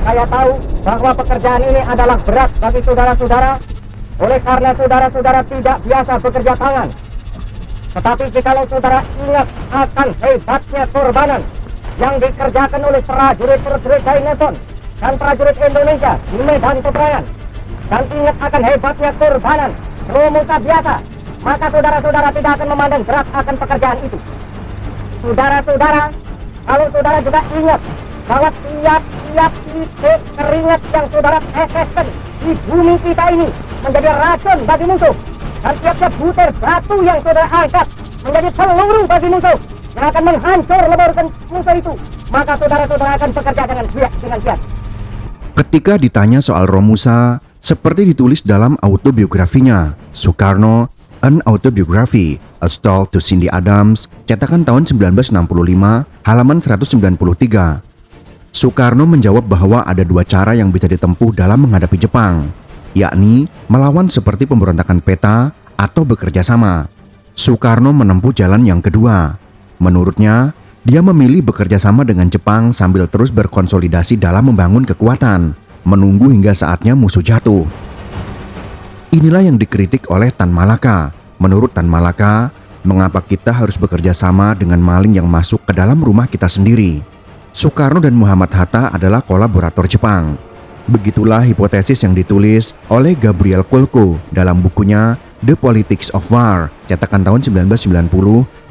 Saya tahu bahwa pekerjaan ini adalah berat bagi saudara-saudara, oleh karena saudara-saudara tidak biasa bekerja tangan. Tetapi jikalau saudara ingat akan hebatnya korbanan yang dikerjakan oleh prajurit-prajurit TNI Nepal dan prajurit Indonesia di medan peperangan, dan ingat akan hebatnya korbanan Romusa biasa, maka saudara-saudara tidak akan memandang berat akan pekerjaan itu. Saudara-saudara, kalau saudara juga ingat bahwa tiap titik keringat yang saudara teteskan di bumi kita ini menjadi racun bagi musuh, dan tiap-tiap butir batu yang saudara angkat menjadi peluru bagi musuh yang akan menghancur leburkan musuh itu, maka saudara-saudara akan bekerja dengan giat. Ketika ditanya soal Romusa, seperti ditulis dalam autobiografinya, Soekarno, An Autobiography, A Stalk to Cindy Adams, cetakan tahun 1965, halaman 193. Soekarno menjawab bahwa ada dua cara yang bisa ditempuh dalam menghadapi Jepang, yakni melawan seperti pemberontakan peta atau bekerja sama. Soekarno menempuh jalan yang kedua. Menurutnya, dia memilih bekerja sama dengan Jepang sambil terus berkonsolidasi dalam membangun kekuatan, menunggu hingga saatnya musuh jatuh. Inilah yang dikritik oleh Tan Malaka. Menurut Tan Malaka, mengapa kita harus bekerja sama dengan maling yang masuk ke dalam rumah kita sendiri? Soekarno dan Muhammad Hatta adalah kolaborator Jepang. Begitulah hipotesis yang ditulis oleh Gabriel Kolko dalam bukunya The Politics of War, cetakan tahun 1990,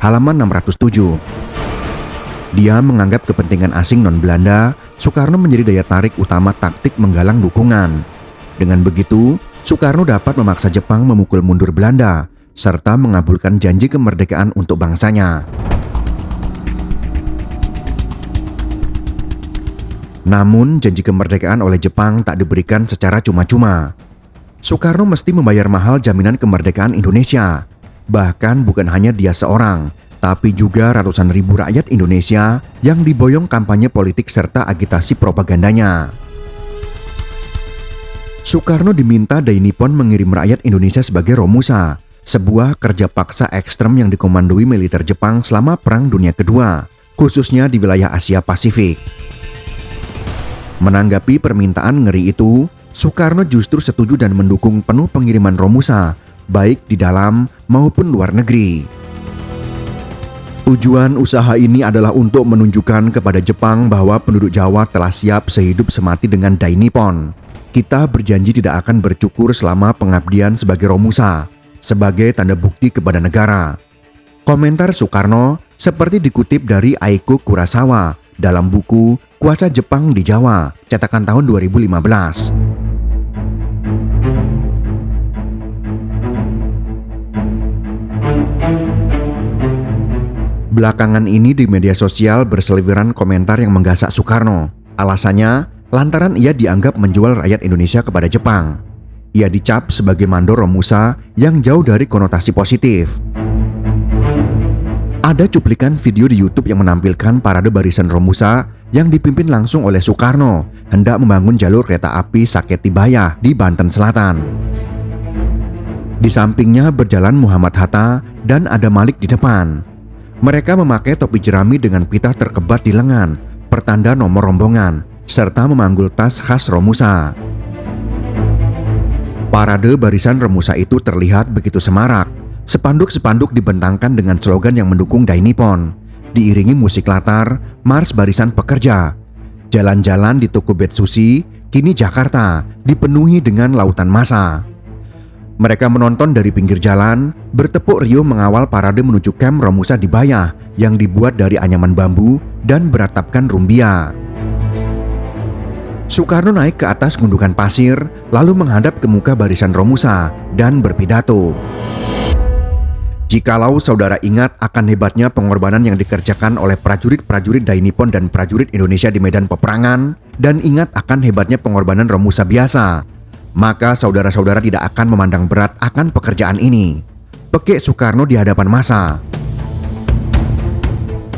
halaman 607. Dia menganggap kepentingan asing non-Belanda, Soekarno menjadi daya tarik utama taktik menggalang dukungan. Dengan begitu, Soekarno dapat memaksa Jepang memukul mundur Belanda, serta mengabulkan janji kemerdekaan untuk bangsanya. Namun, janji kemerdekaan oleh Jepang tak diberikan secara cuma-cuma. Soekarno mesti membayar mahal jaminan kemerdekaan Indonesia. Bahkan bukan hanya dia seorang, tapi juga ratusan ribu rakyat Indonesia yang diboyong kampanye politik serta agitasi propagandanya. Soekarno diminta Dai Nippon mengirim rakyat Indonesia sebagai Romusa, sebuah kerja paksa ekstrem yang dikomandoi militer Jepang selama Perang Dunia Kedua, khususnya di wilayah Asia Pasifik. Menanggapi permintaan ngeri itu, Soekarno justru setuju dan mendukung penuh pengiriman Romusa, baik di dalam maupun luar negeri. Tujuan usaha ini adalah untuk menunjukkan kepada Jepang bahwa penduduk Jawa telah siap sehidup semati dengan Dai Nippon. Kita berjanji tidak akan bercukur selama pengabdian sebagai Romusa, sebagai tanda bukti kepada negara. Komentar Soekarno seperti dikutip dari Aiko Kurosawa dalam buku Kuasa Jepang di Jawa, cetakan tahun 2015. Belakangan ini di media sosial berseliweran komentar yang menggasak Soekarno. Alasannya, lantaran ia dianggap menjual rakyat Indonesia kepada Jepang. Ia dicap sebagai mandor Romusa yang jauh dari konotasi positif. Ada cuplikan video di YouTube yang menampilkan parade barisan Romusa yang dipimpin langsung oleh Soekarno hendak membangun jalur kereta api Saketibaya di Banten Selatan. Di sampingnya berjalan Muhammad Hatta dan ada Malik di depan. Mereka memakai topi jerami dengan pita terkebat di lengan, pertanda nomor rombongan, serta memanggul tas khas Romusa. Parade barisan Romusa itu terlihat begitu semarak. Spanduk-spanduk dibentangkan dengan slogan yang mendukung Dai Nippon, diiringi musik latar, mars barisan pekerja. Jalan-jalan di toko Betsushi, kini Jakarta, dipenuhi dengan lautan massa. Mereka menonton dari pinggir jalan, bertepuk riuh mengawal parade menuju kamp Romusa di Bayah yang dibuat dari anyaman bambu dan beratapkan rumbia. Soekarno naik ke atas gundukan pasir, lalu menghadap ke muka barisan Romusa dan berpidato. Jikalau saudara ingat akan hebatnya pengorbanan yang dikerjakan oleh prajurit-prajurit Dai Nippon dan prajurit Indonesia di medan peperangan, dan ingat akan hebatnya pengorbanan Romusa biasa, maka saudara-saudara tidak akan memandang berat akan pekerjaan ini. Pekik Soekarno di hadapan massa.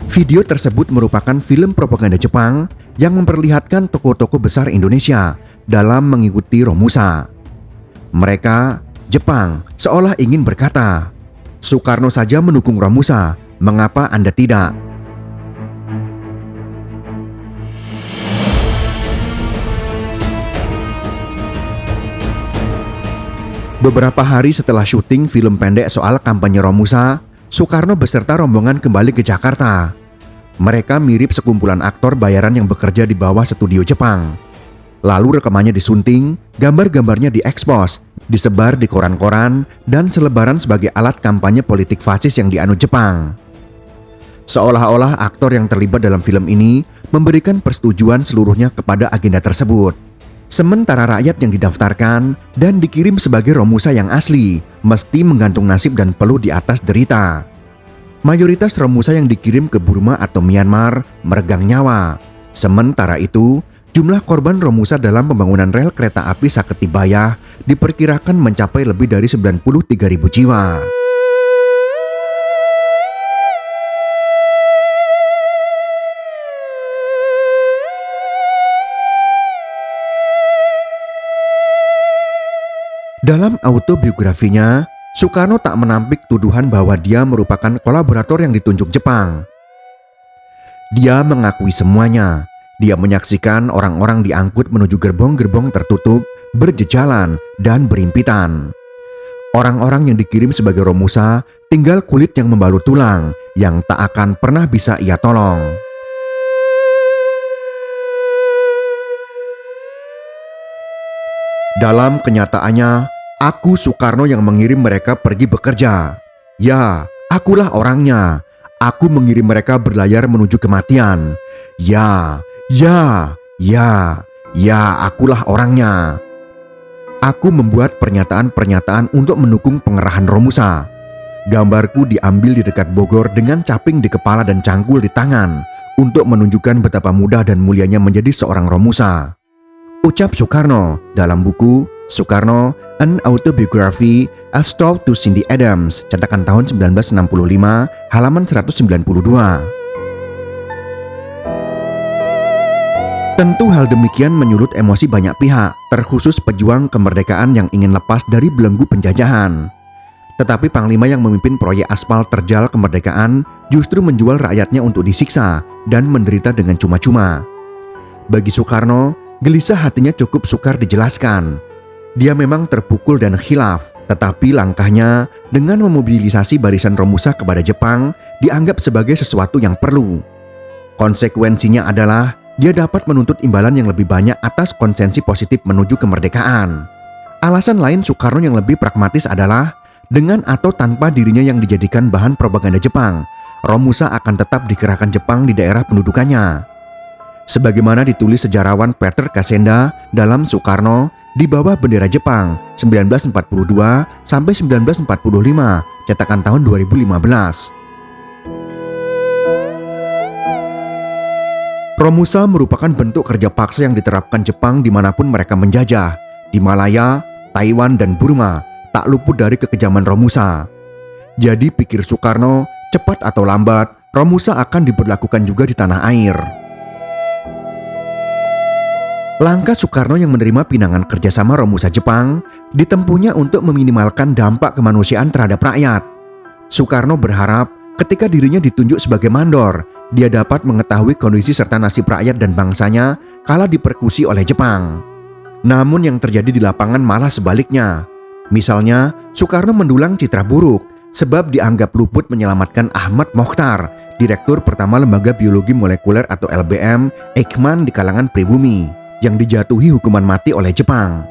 Video tersebut merupakan film propaganda Jepang yang memperlihatkan tokoh-tokoh besar Indonesia dalam mengikuti Romusa. Mereka, Jepang, seolah ingin berkata, Soekarno saja mendukung Romusa, mengapa Anda tidak? Beberapa hari setelah syuting film pendek soal kampanye Romusa, Soekarno beserta rombongan kembali ke Jakarta. Mereka mirip sekumpulan aktor bayaran yang bekerja di bawah studio Jepang. Lalu rekamannya disunting, gambar-gambarnya diekspos, disebar di koran-koran, dan selebaran sebagai alat kampanye politik fasis yang dianut Jepang. Seolah-olah aktor yang terlibat dalam film ini memberikan persetujuan seluruhnya kepada agenda tersebut. Sementara rakyat yang didaftarkan dan dikirim sebagai Romusa yang asli mesti menggantung nasib dan peluh di atas derita. Mayoritas Romusa yang dikirim ke Burma atau Myanmar meregang nyawa. Sementara itu, jumlah korban Romusa dalam pembangunan rel kereta api Saketibaya diperkirakan mencapai lebih dari 93.000 jiwa. Dalam autobiografinya, Soekarno tak menampik tuduhan bahwa dia merupakan kolaborator yang ditunjuk Jepang. Dia mengakui semuanya. Dia menyaksikan orang-orang diangkut menuju gerbong-gerbong tertutup, berjejalan, dan berimpitan. Orang-orang yang dikirim sebagai Romusa tinggal kulit yang membalut tulang yang tak akan pernah bisa ia tolong. Dalam kenyataannya, aku Soekarno yang mengirim mereka pergi bekerja. Ya, akulah orangnya. Aku mengirim mereka berlayar menuju kematian. Ya, akulah orangnya. Aku membuat pernyataan-pernyataan untuk mendukung pengerahan Romusa. Gambarku diambil di dekat Bogor dengan caping di kepala dan cangkul di tangan untuk menunjukkan betapa mudah dan mulianya menjadi seorang Romusa. Ucap Soekarno dalam buku Soekarno, An Autobiography as Told to Cindy Adams, cetakan tahun 1965, halaman 192. Tentu hal demikian menyulut emosi banyak pihak, terkhusus pejuang kemerdekaan yang ingin lepas dari belenggu penjajahan. Tetapi Panglima yang memimpin proyek aspal terjal kemerdekaan justru menjual rakyatnya untuk disiksa dan menderita dengan cuma-cuma. Bagi Soekarno, gelisah hatinya cukup sukar dijelaskan. Dia memang terpukul dan khilaf, tetapi langkahnya dengan memobilisasi barisan Romusa kepada Jepang dianggap sebagai sesuatu yang perlu. Konsekuensinya adalah dia dapat menuntut imbalan yang lebih banyak atas konsensi positif menuju kemerdekaan. Alasan lain Soekarno yang lebih pragmatis adalah dengan atau tanpa dirinya yang dijadikan bahan propaganda Jepang, Romusa akan tetap dikerahkan Jepang di daerah pendudukannya. Sebagaimana ditulis sejarawan Peter Kasenda dalam Soekarno di bawah bendera Jepang 1942 sampai 1945, cetakan tahun 2015. Romusa merupakan bentuk kerja paksa yang diterapkan Jepang dimanapun mereka menjajah. Di Malaya, Taiwan, dan Burma tak luput dari kekejaman Romusa. Jadi pikir Soekarno, cepat atau lambat, Romusa akan diberlakukan juga di tanah air. Langkah Soekarno yang menerima pinangan kerjasama Romusa Jepang ditempuhnya untuk meminimalkan dampak kemanusiaan terhadap rakyat. Soekarno berharap ketika dirinya ditunjuk sebagai mandor, dia dapat mengetahui kondisi serta nasib rakyat dan bangsanya kala dipersekusi oleh Jepang. Namun yang terjadi di lapangan malah sebaliknya. Misalnya, Soekarno mendulang citra buruk sebab dianggap luput menyelamatkan Ahmad Mokhtar, Direktur Pertama Lembaga Biologi Molekuler atau LBM, Eichmann di kalangan pribumi, yang dijatuhi hukuman mati oleh Jepang.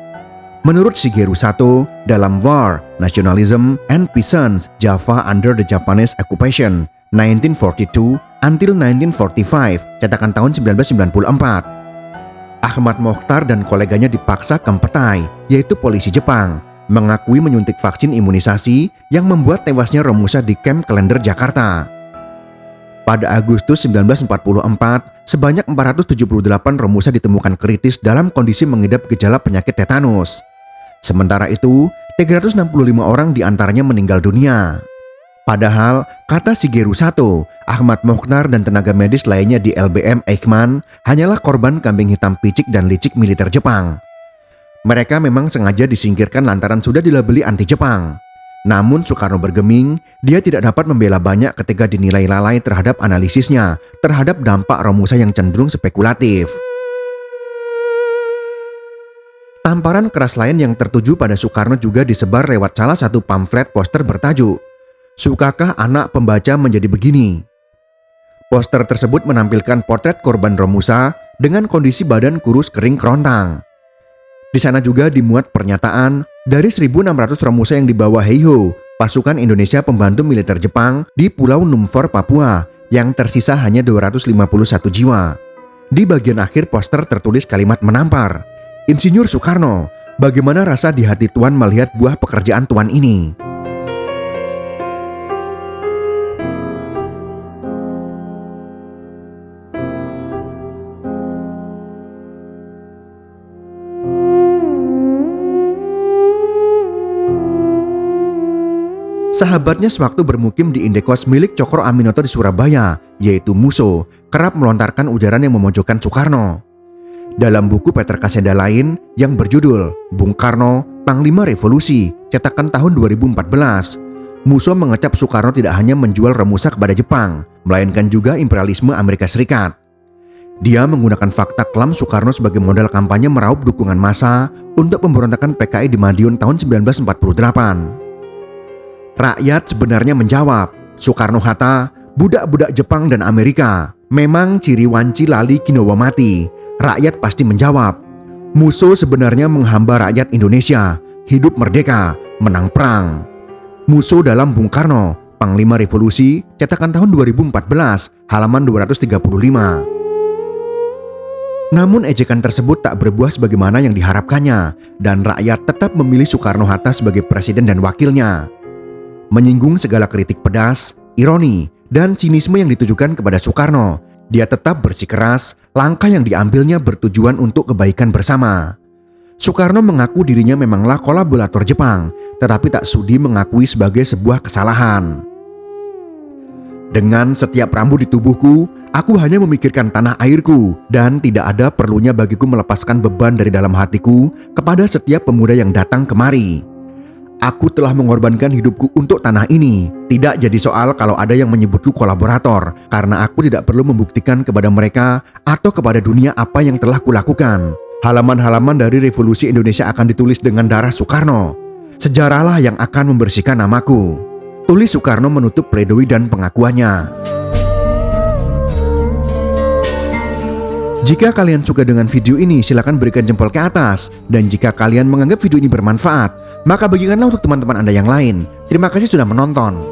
Menurut Shigeru Sato, dalam War, Nationalism and Peasants, Java under the Japanese Occupation, 1942 until 1945, cetakan tahun 1994. Ahmad Mokhtar dan koleganya dipaksa ke Mpetai, yaitu polisi Jepang, mengakui menyuntik vaksin imunisasi yang membuat tewasnya Romusa di Camp Klender, Jakarta. Pada Agustus 1944, sebanyak 478 Romusa ditemukan kritis dalam kondisi mengidap gejala penyakit tetanus. Sementara itu, 365 orang diantaranya meninggal dunia. Padahal, kata Shigeru Sato, Ahmad Mokhtar dan tenaga medis lainnya di LBM Eichmann hanyalah korban kambing hitam picik dan licik militer Jepang. Mereka memang sengaja disingkirkan lantaran sudah dilabeli anti-Jepang. Namun Soekarno bergeming, dia tidak dapat membela banyak ketika dinilai lalai terhadap analisisnya terhadap dampak Romusa yang cenderung spekulatif. Tamparan keras lain yang tertuju pada Soekarno juga disebar lewat salah satu pamflet poster bertajuk "Sukakah anak pembaca menjadi begini?". Poster tersebut menampilkan potret korban Romusa dengan kondisi badan kurus kering kerontang. Di sana juga dimuat pernyataan dari 1.600 Romusa yang dibawa Heiho, pasukan Indonesia pembantu militer Jepang di Pulau Numfor, Papua, yang tersisa hanya 251 jiwa. Di bagian akhir poster tertulis kalimat menampar, "Insinyur Soekarno, bagaimana rasa di hati Tuan melihat buah pekerjaan Tuan ini?". Sahabatnya sewaktu bermukim di Indekos milik Cokro Aminoto di Surabaya, yaitu Musso, kerap melontarkan ujaran yang memojokkan Soekarno. Dalam buku Peter Kasenda lain yang berjudul Bung Karno, Panglima Revolusi, cetakan tahun 2014, Musso mengecap Soekarno tidak hanya menjual Romusa kepada Jepang, melainkan juga imperialisme Amerika Serikat. Dia menggunakan fakta kelam Soekarno sebagai modal kampanye meraup dukungan massa untuk pemberontakan PKI di Madiun tahun 1948. Rakyat sebenarnya menjawab, "Soekarno-Hatta, budak-budak Jepang dan Amerika, memang ciri wanci lali kinowa mati." Rakyat pasti menjawab, "Musso sebenarnya menghamba rakyat Indonesia, hidup merdeka, menang perang." Musso dalam Bung Karno, Panglima Revolusi, cetakan tahun 2014, halaman 235. Namun ejekan tersebut tak berbuah sebagaimana yang diharapkannya, dan rakyat tetap memilih Soekarno-Hatta sebagai presiden dan wakilnya. Menyinggung segala kritik pedas, ironi, dan sinisme yang ditujukan kepada Soekarno, dia tetap bersikeras langkah yang diambilnya bertujuan untuk kebaikan bersama. Soekarno mengaku dirinya memanglah kolaborator Jepang, tetapi tak sudi mengakui sebagai sebuah kesalahan. "Dengan setiap rambut di tubuhku, aku hanya memikirkan tanah airku, dan tidak ada perlunya bagiku melepaskan beban dari dalam hatiku kepada setiap pemuda yang datang kemari. Aku telah mengorbankan hidupku untuk tanah ini. Tidak jadi soal kalau ada yang menyebutku kolaborator, karena aku tidak perlu membuktikan kepada mereka atau kepada dunia apa yang telah kulakukan. Halaman-halaman dari Revolusi Indonesia akan ditulis dengan darah Soekarno. Sejarahlah yang akan membersihkan namaku." Tulis Soekarno menutup pledoi dan pengakuannya. Jika kalian suka dengan video ini, silakan berikan jempol ke atas. Dan jika kalian menganggap video ini bermanfaat, maka bagikanlah untuk teman-teman Anda yang lain. Terima kasih sudah menonton.